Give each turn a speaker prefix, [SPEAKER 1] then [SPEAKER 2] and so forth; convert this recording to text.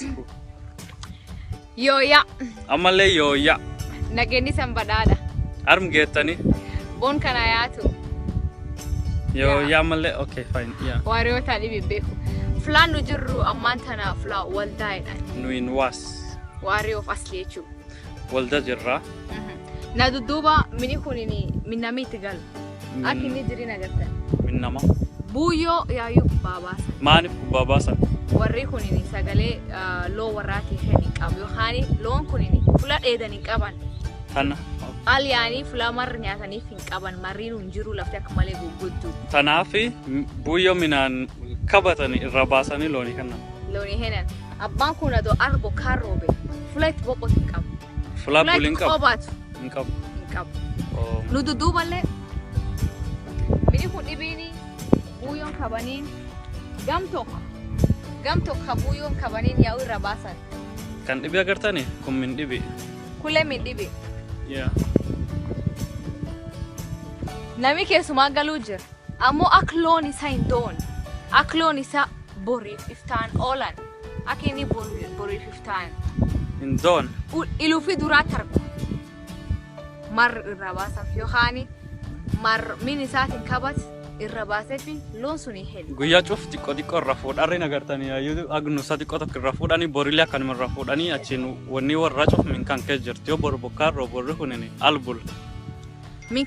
[SPEAKER 1] isku.
[SPEAKER 2] Yoya.
[SPEAKER 1] Amale yoya.
[SPEAKER 2] Nageni sambadada.
[SPEAKER 1] Arm getani.
[SPEAKER 2] Bon kanayatu.
[SPEAKER 1] Yoya amale okay fine yeah.
[SPEAKER 2] Wario tali bibeku. Flan nujuru amantana fla waldaida.
[SPEAKER 1] Nuin was.
[SPEAKER 2] Wario faslechu.
[SPEAKER 1] Walda jirra.
[SPEAKER 2] Naduduba mini kunini minamiti gal. Akini jiri nagartan.
[SPEAKER 1] Minnama.
[SPEAKER 2] Buyo yayu babasa.
[SPEAKER 1] Maanif babasa.
[SPEAKER 2] Warri kunini sagale lo warati heni qabu khani loon kunini fula edani qaban.
[SPEAKER 1] Tana.
[SPEAKER 2] Al yani fula mar nyaatani fin qaban marinu njiru lafta kamale guguddu.
[SPEAKER 1] Tanafi buyo minan kabatani irrabasani looni kana.
[SPEAKER 2] Looni henan. Abban kuna do arbo karobe. Flight bokot qab.
[SPEAKER 1] Fula bulin qab.
[SPEAKER 2] Qobat.
[SPEAKER 1] Inqab.
[SPEAKER 2] Inqab.
[SPEAKER 1] Oh.
[SPEAKER 2] Nududuballe mini kun ibini buyon kabanin gamtok buyon kabanin ya urabasan
[SPEAKER 1] Kan dibi agartani kun min dibi.
[SPEAKER 2] kule min dibi
[SPEAKER 1] Yeah.
[SPEAKER 2] nami kesuma galujir amo akloni sa indon akloni sa borif iftan olan akini borif iftan
[SPEAKER 1] Indon.
[SPEAKER 2] ilufi duratar mar urabasan fiyo khani mar mini saatin kabat irrabasefi loon suni hel
[SPEAKER 1] Guyyaa cufti qodiqoo irra fuudharri nagartanii ayyuu agnu sadi qotok irra fuudhanii borilee akkanuma irra fuudhanii achiin wanni warra cuf min kan kee jirti yoo boru bokkaarroo borri kunini albul.
[SPEAKER 2] min